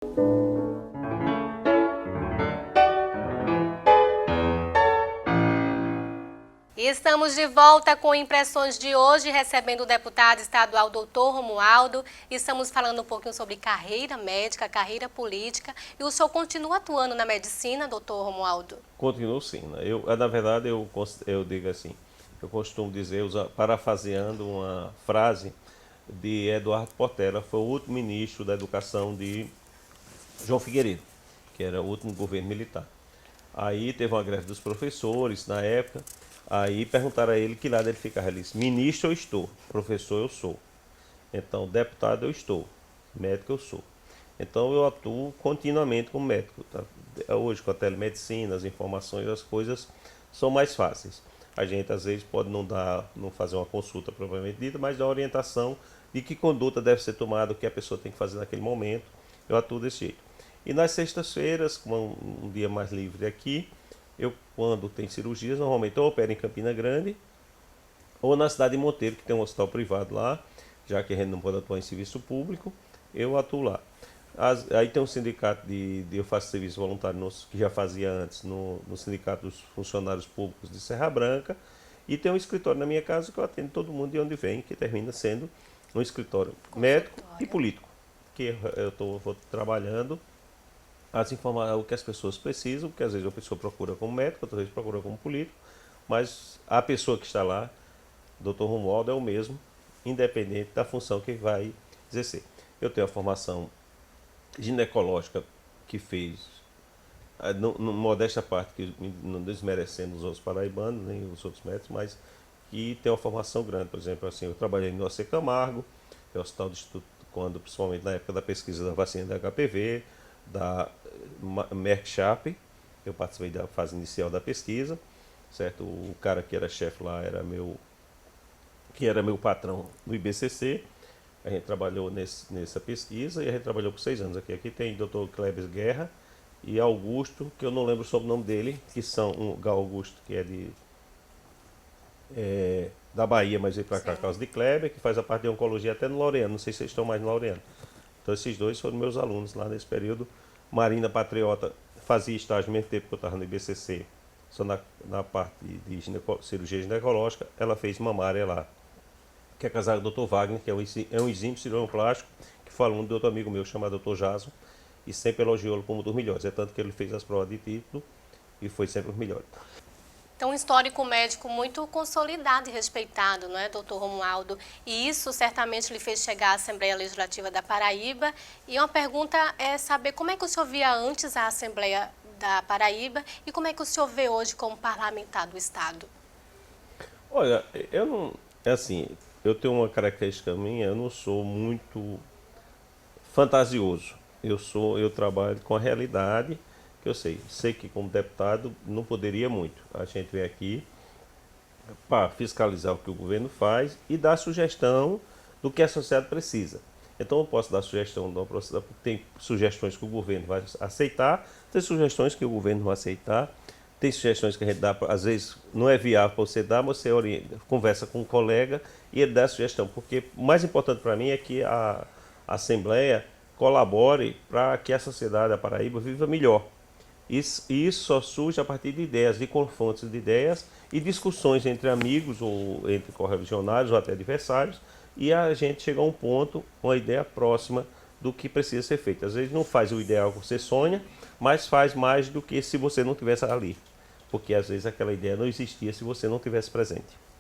E estamos de volta com Impressões de hoje, recebendo o deputado estadual Dr. Romualdo. Estamos falando um pouquinho sobre carreira médica, carreira política. E o senhor continua atuando na medicina, Dr. Romualdo? Continuo sim. Né? Na verdade, eu digo assim, eu costumo dizer, parafraseando uma frase de Eduardo Portela, foi o último ministro da Educação de João Figueiredo, que era o último governo militar. Aí teve uma greve dos professores na época, aí perguntaram a ele que lado ele ficava. Ele disse, ministro eu estou, professor eu sou. Então, deputado eu estou, médico eu sou. Então, eu atuo continuamente como médico. Tá? Hoje, com a telemedicina, as informações, as coisas são mais fáceis. A gente, às vezes, pode não fazer uma consulta propriamente dita, mas dar orientação de que conduta deve ser tomada, o que a pessoa tem que fazer naquele momento. Eu atuo desse jeito. E nas sextas-feiras, como um dia mais livre aqui, eu, quando tem cirurgias, normalmente eu opero em Campina Grande ou na cidade de Monteiro, que tem um hospital privado lá, já que a gente não pode atuar em serviço público, eu atuo lá. Aí tem um sindicato eu faço serviço voluntário, que já fazia antes, no Sindicato dos Funcionários Públicos de Serra Branca, e tem um escritório na minha casa que eu atendo todo mundo de onde vem, que termina sendo um escritório médico e político, que vou trabalhando o que as pessoas precisam, porque às vezes a pessoa procura como médico, outras vezes procura como político, mas a pessoa que está lá, Dr. Romualdo, é o mesmo, independente da função que vai exercer. Eu tenho a formação ginecológica que fez, modesta parte, que não desmerecendo os outros paraibanos, nem os outros médicos, mas que tem uma formação grande. Por exemplo, assim, eu trabalhei no AC Camargo, que é o Hospital do Instituto, principalmente na época da pesquisa da vacina da HPV, da Merck Sharp, eu participei da fase inicial da pesquisa, certo? O cara que era chefe lá que era meu patrão no IBCC. A gente trabalhou nessa pesquisa e a gente trabalhou por 6 anos aqui. Aqui tem o Dr. Kleber Guerra e Augusto, que eu não lembro sobre o nome dele, que são Augusto, que da Bahia, mas veio para cá por causa de Kleber, que faz a parte de oncologia até no Laureano. Não sei se vocês estão mais no Laureano. Então esses dois foram meus alunos lá nesse período. Marina Patriota fazia estágio no mesmo tempo que eu estava no IBCC, só na parte de cirurgia ginecológica. Ela fez mamária lá, que é casada com o Dr. Wagner, que é um exímio cirurgião plástico, que foi aluno de outro amigo meu chamado Dr. Jason, e sempre elogiou-lo como um dos melhores. É tanto que ele fez as provas de título e foi sempre os melhores. Então, um histórico médico muito consolidado e respeitado, não é, doutor Romualdo? E isso certamente lhe fez chegar à Assembleia Legislativa da Paraíba. E uma pergunta é saber como é que o senhor via antes a Assembleia da Paraíba e como é que o senhor vê hoje como parlamentar do Estado? Olha, eu não. É assim, eu tenho uma característica minha, eu não sou muito fantasioso. Eu trabalho com a realidade que eu sei. Sei que como deputado não poderia muito. A gente vem aqui para fiscalizar o que o governo faz e dar sugestão do que a sociedade precisa. Então eu posso dar sugestão, tem sugestões que o governo vai aceitar, tem sugestões que o governo não vai aceitar, tem sugestões que a gente dá, às vezes não é viável para você dar, mas você conversa com um colega e ele dá a sugestão. Porque o mais importante para mim é que a Assembleia colabore para que a sociedade da Paraíba viva melhor. Isso só surge a partir de ideias, de confrontos de ideias e discussões entre amigos ou entre correligionários ou até adversários, e a gente chega a um ponto, uma ideia próxima do que precisa ser feito. Às vezes não faz o ideal que você sonha, mas faz mais do que se você não estivesse ali, porque às vezes aquela ideia não existia se você não estivesse presente.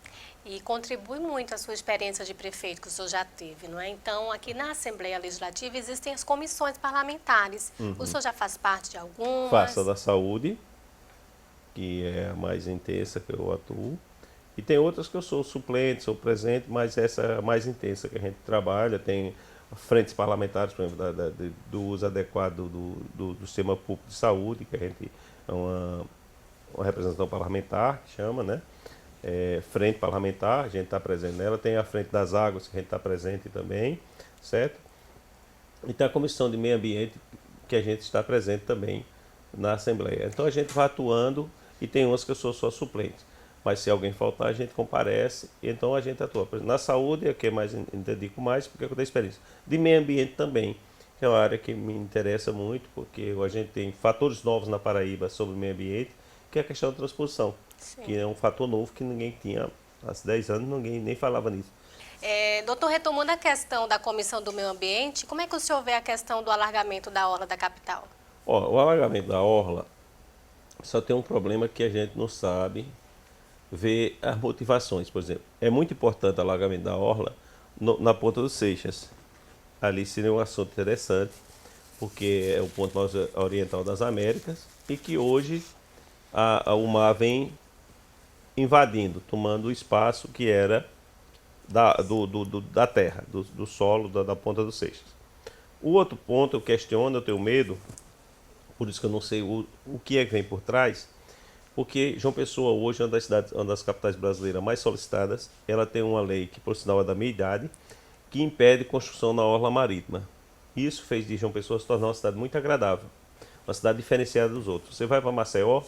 E contribui muito a sua experiência de prefeito que o senhor já teve, não é? Então, aqui na Assembleia Legislativa existem as comissões parlamentares. O senhor já faz parte de algumas? Faça da saúde, que é a mais intensa que eu atuo. E tem outras que eu sou suplente, sou presente, mas essa é a mais intensa que a gente trabalha. Tem frentes parlamentares, por exemplo, do uso adequado do sistema público de saúde, que a gente é uma representação parlamentar, que chama, né? Frente parlamentar, a gente está presente nela. Tem a frente das águas, que a gente está presente também, certo? E tem a comissão de meio ambiente, que a gente está presente também na Assembleia. Então a gente vai atuando e tem umas que eu sou só suplente. Mas se alguém faltar, a gente comparece e então a gente atua. Na saúde é o que mais dedico mais, porque eu tenho experiência. De meio ambiente também. que é uma área que me interessa muito, porque a gente tem fatores novos na Paraíba sobre o meio ambiente, que é a questão da transposição, que Sim. é um fator novo que ninguém tinha, há 10 anos ninguém nem falava nisso. Doutor, retomando a questão da Comissão do Meio Ambiente, como é que o senhor vê a questão do alargamento da orla da capital? Ó, o alagamento da orla só tem um problema que a gente não sabe ver as motivações. Por exemplo, é muito importante o alagamento da orla na Ponta dos Seixas. Ali seria um assunto interessante, porque é o ponto mais oriental das Américas e que hoje o mar vem invadindo, tomando o espaço que era da terra, do solo, da Ponta dos Seixas. O outro ponto eu questiono, eu tenho medo, por isso que eu não sei o que é que vem por trás, porque João Pessoa hoje é uma das capitais brasileiras mais solicitadas. Ela tem uma lei que, por sinal, é da minha idade, que impede construção na orla marítima. Isso fez de João Pessoa se tornar uma cidade muito agradável, uma cidade diferenciada dos outros. Você vai para Maceió,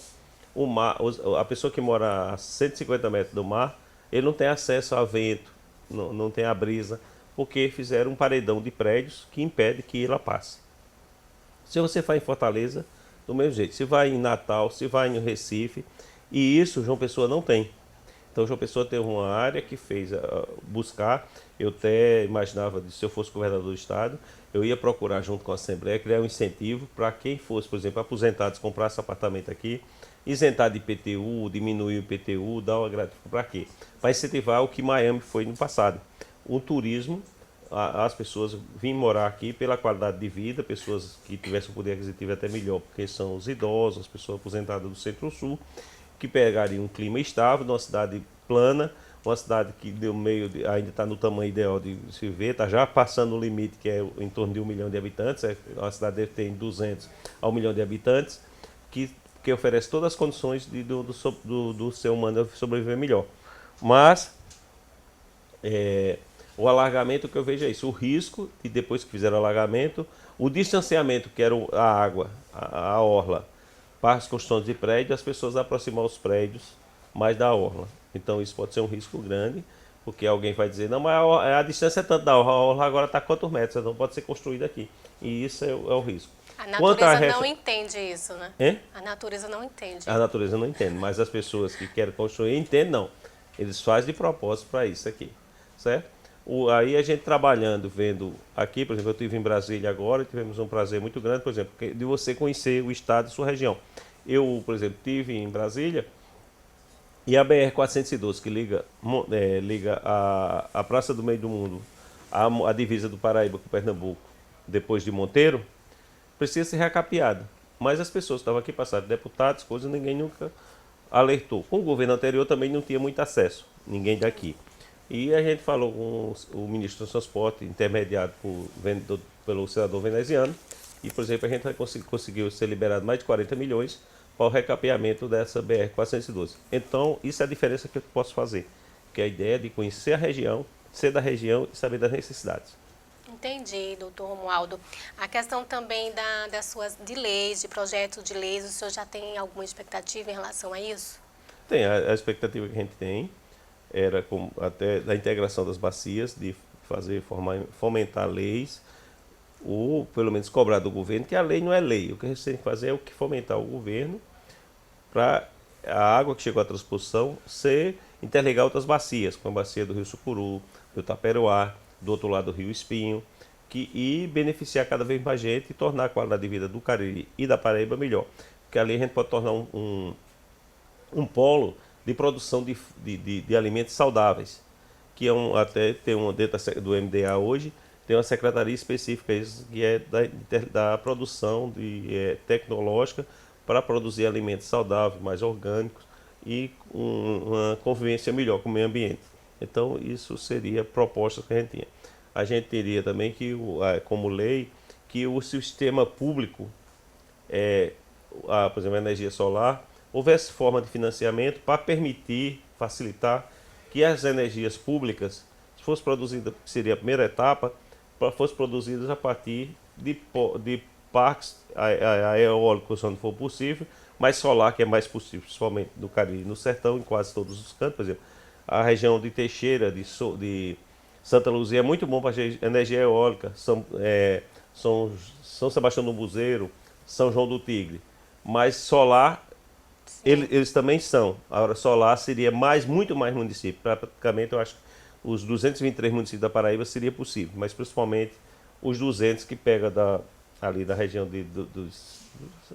o mar, a pessoa que mora a 150 metros do mar, ele não tem acesso a vento, não tem a brisa, porque fizeram um paredão de prédios que impede que ela passe. Se você vai em Fortaleza, do mesmo jeito. Se vai em Natal, se vai em Recife, e isso João Pessoa não tem. Então João Pessoa teve uma área que fez buscar, eu até imaginava, se eu fosse governador do estado, eu ia procurar junto com a Assembleia criar um incentivo para quem fosse, por exemplo, aposentados, comprasse apartamento aqui, isentar de IPTU, diminuir o IPTU, dar uma gratificação. Para quê? Para incentivar o que Miami foi no passado. O turismo, as pessoas vêm morar aqui pela qualidade de vida, pessoas que tivessem um poder aquisitivo até melhor, porque são os idosos, as pessoas aposentadas do Centro-Sul, que pegariam um clima estável, numa cidade plana, uma cidade que deu ainda está no tamanho ideal de se ver, está já passando o limite, que é em torno de 1 milhão de habitantes, a cidade deve ter 200 a 1 milhão de habitantes, que oferece todas as condições do ser humano sobreviver melhor. Mas o alargamento que eu vejo é isso, o risco, e depois que fizeram o alargamento, o distanciamento, que era a água, a orla, para as construções de prédios, as pessoas aproximar os prédios mais da orla. Então isso pode ser um risco grande, porque alguém vai dizer, não, mas a distância é tanto da orla, a orla agora está a quantos metros, não pode ser construída aqui. E isso é o risco. A natureza não entende isso, né? Hein? A natureza não entende. A natureza não entende, mas as pessoas que querem construir entendem, não. Eles fazem de propósito para isso aqui, certo? Aí a gente trabalhando, vendo aqui, por exemplo, eu estive em Brasília agora e tivemos um prazer muito grande, por exemplo, de você conhecer o estado e sua região. Eu, por exemplo, estive em Brasília e a BR-412, que liga a Praça do Meio do Mundo, a divisa do Paraíba com Pernambuco, depois de Monteiro, precisa ser recapeada. Mas as pessoas que estavam aqui, passaram deputados, coisas, ninguém nunca alertou. Com o governo anterior também não tinha muito acesso, ninguém daqui. E a gente falou com o ministro do Transporte, intermediado pelo senador veneziano, e, por exemplo, a gente conseguiu ser liberado mais de 40 milhões para o recapeamento dessa BR-412. Então, isso é a diferença que eu posso fazer, que é a ideia de conhecer a região, ser da região e saber das necessidades. Entendi, doutor Romualdo. A questão também das suas de leis, de projetos de leis, o senhor já tem alguma expectativa em relação a isso? Tem, a expectativa que a gente tem era até da integração das bacias, de fomentar leis, ou pelo menos cobrar do governo, que a lei não é lei. O que a gente tem que fazer é o que fomentar o governo para a água que chegou à transposição interligar outras bacias, como a bacia do Rio Sucuru, do Taperoá, do outro lado do Rio Espinho, e beneficiar cada vez mais gente e tornar a qualidade de vida do Cariri e da Paraíba melhor. Porque ali a gente pode tornar um polo de produção de alimentos saudáveis, que até tem dentro do MDA hoje, tem uma secretaria específica que é da produção tecnológica para produzir alimentos saudáveis, mais orgânicos e uma convivência melhor com o meio ambiente. Então, isso seria propostas que a gente tinha. A gente teria também como lei, que o sistema público, por exemplo, a energia solar, houvesse forma de financiamento para permitir, facilitar que as energias públicas, se fosse produzida, que seria a primeira etapa, fosse produzidas a partir de parques eólicos, onde for possível, mas solar, que é mais possível, principalmente no Cariri, no Sertão, em quase todos os cantos. Por exemplo, a região de Teixeira, de Santa Luzia, é muito bom para energia eólica. São Sebastião do Buzeiro, São João do Tigre. Mas solar, eles também são. Agora, solar seria muito mais município. Praticamente, eu acho que os 223 municípios da Paraíba seria possível, mas principalmente os 200 que pega ali da região dos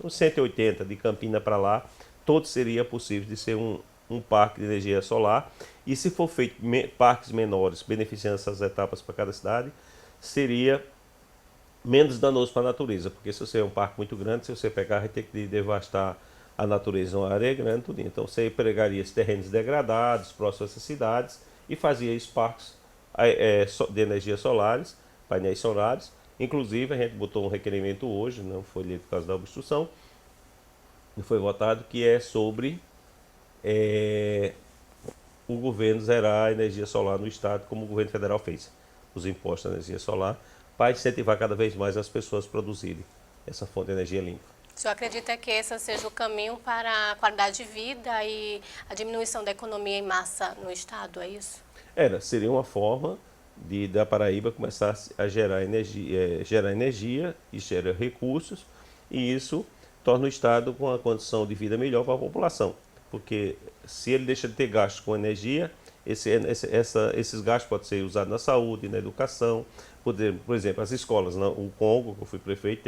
180, de Campina para lá, todos seria possível de ser um parque de energia solar. E se for feito parques menores, beneficiando essas etapas para cada cidade, seria menos danoso para a natureza, porque se você é um parque muito grande, se você pegar, vai ter que devastar a natureza, uma área grande, tudo. Então você empregaria esses terrenos degradados, próximos a essas cidades, e fazia esses parques de energia solares, painéis solares. Inclusive, a gente botou um requerimento hoje, não foi lido por causa da obstrução, e foi votado, que é sobre o governo zerar a energia solar no estado, como o governo federal fez, os impostos da energia solar, para incentivar cada vez mais as pessoas a produzirem essa fonte de energia limpa. O senhor acredita que esse seja o caminho para a qualidade de vida e a diminuição da economia em massa no estado, é isso? Seria uma forma da Paraíba começar a gerar energia e gera recursos, e isso torna o estado com uma condição de vida melhor para a população. Porque se ele deixa de ter gastos com energia, esses gastos podem ser usados na saúde, na educação. Por exemplo, as escolas, o Congo, que eu fui prefeito,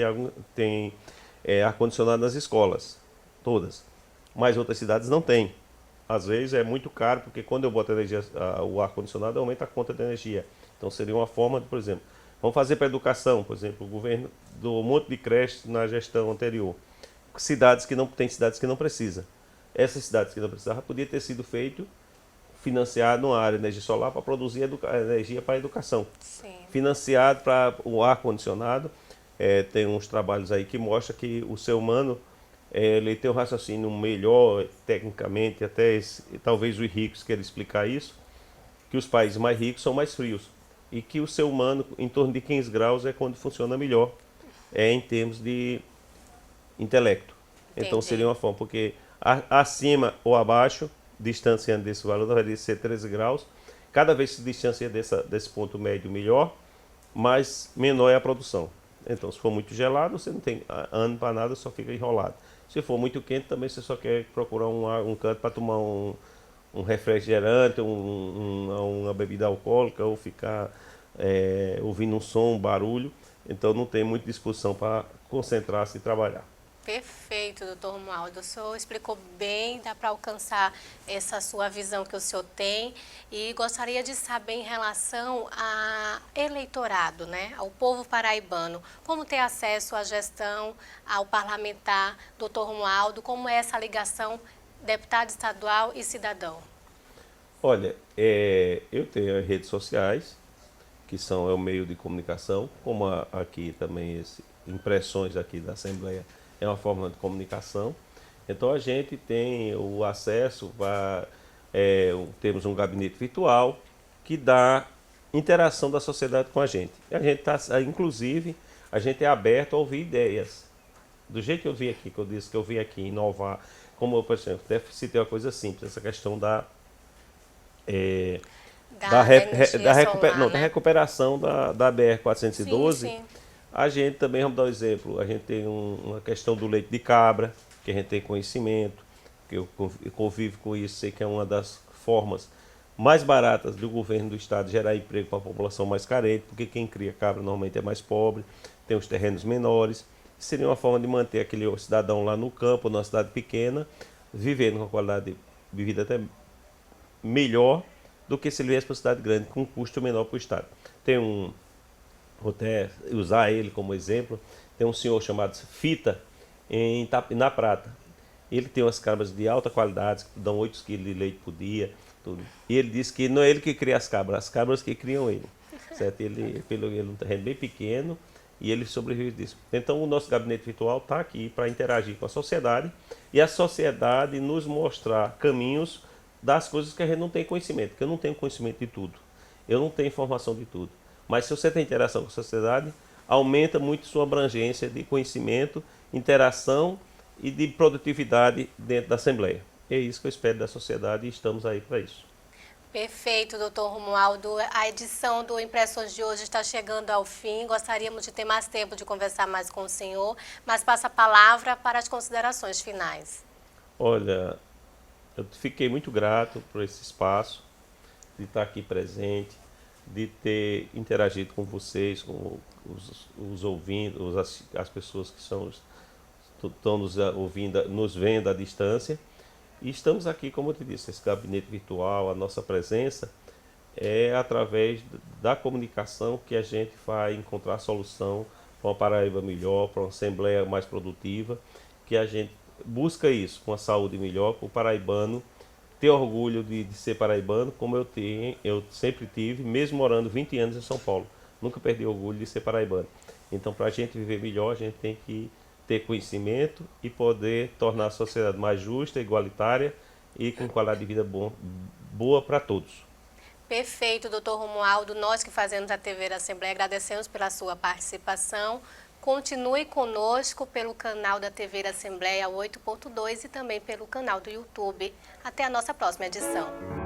tem ar-condicionado nas escolas, todas. Mas outras cidades não têm. Às vezes é muito caro, porque quando eu boto o ar-condicionado, aumenta a conta de energia. Então seria uma forma de, por exemplo, vamos fazer para a educação, por exemplo, o governo do um monte de creches na gestão anterior. Cidades que não precisam. Essas cidades que não precisavam, podia ter sido feito, financiado uma área de energia solar para produzir energia para a educação. Sim. Financiado para o ar-condicionado. Tem uns trabalhos aí que mostram que o ser humano ele tem um raciocínio melhor, tecnicamente, talvez os ricos queiram explicar isso, que os países mais ricos são mais frios. E que o ser humano, em torno de 15 graus, é quando funciona melhor, em termos de intelecto. Então seria uma forma, porque acima ou abaixo, distanciando desse valor, deveria ser 13 graus. Cada vez que se distancia desse ponto médio, melhor, mas menor é a produção. Então, se for muito gelado, você não tem ano para nada, só fica enrolado. Se for muito quente, também você só quer procurar um canto para tomar um refrigerante, uma bebida alcoólica, ou ficar ouvindo um som, um barulho. Então, não tem muita disposição para concentrar-se e trabalhar. Perfeito, doutor Romualdo. O senhor explicou bem, dá para alcançar essa sua visão que o senhor tem. E gostaria de saber em relação ao eleitorado, né? Ao povo paraibano. Como ter acesso à gestão, ao parlamentar, doutor Romualdo? Como é essa ligação deputado estadual e cidadão? Olha, eu tenho as redes sociais, que é o meio de comunicação, como aqui também impressões aqui da Assembleia é uma forma de comunicação. Então a gente tem o acesso temos um gabinete virtual que dá interação da sociedade com a gente. E a gente inclusive, a gente é aberto a ouvir ideias. Do jeito que eu vi aqui, que eu disse que eu vim aqui inovar, como eu, por exemplo, até citei uma coisa simples, essa questão da recuperação da BR-412. Sim, sim. A gente também, vamos dar um exemplo, a gente tem uma questão do leite de cabra, que a gente tem conhecimento, que eu convivo com isso, sei que é uma das formas mais baratas do governo do estado gerar emprego para a população mais carente, porque quem cria cabra normalmente é mais pobre, tem os terrenos menores. Seria uma forma de manter aquele cidadão lá no campo, numa cidade pequena, vivendo com uma qualidade de vida até melhor do que se ele viesse para uma cidade grande, com um custo menor para o estado. Vou até usar ele como exemplo, tem um senhor chamado Fita, na Prata. Ele tem umas cabras de alta qualidade, que dão 8 kg de leite por dia. Tudo. E ele disse que não é ele que cria as cabras que criam ele. Certo? Ele é um terreno bem pequeno e ele sobrevive disso. Então o nosso gabinete virtual está aqui para interagir com a sociedade e a sociedade nos mostrar caminhos das coisas que a gente não tem conhecimento, porque eu não tenho conhecimento de tudo. Eu não tenho informação de tudo. Mas se você tem interação com a sociedade, aumenta muito sua abrangência de conhecimento, interação e de produtividade dentro da Assembleia. É isso que eu espero da sociedade e estamos aí para isso. Perfeito, doutor Romualdo. A edição do Impressões de hoje está chegando ao fim. Gostaríamos de ter mais tempo de conversar mais com o senhor, mas passo a palavra para as considerações finais. Olha, eu fiquei muito grato por esse espaço, de estar aqui presente, de ter interagido com vocês, com os ouvintes, as pessoas que estão nos ouvindo, nos vendo à distância. E estamos aqui, como eu te disse, esse gabinete virtual, a nossa presença é através da comunicação que a gente vai encontrar solução para uma Paraíba melhor, para uma Assembleia mais produtiva, que a gente busca isso, com a saúde melhor, para o paraibano ter orgulho de ser paraibano, como eu sempre tive, mesmo morando 20 anos em São Paulo. Nunca perdi orgulho de ser paraibano. Então, para a gente viver melhor, a gente tem que ter conhecimento e poder tornar a sociedade mais justa, igualitária e com qualidade de vida boa para todos. Perfeito, doutor Romualdo. Nós que fazemos a TV da Assembleia agradecemos pela sua participação. Continue conosco pelo canal da TV da Assembleia 8.2 e também pelo canal do YouTube. Até a nossa próxima edição.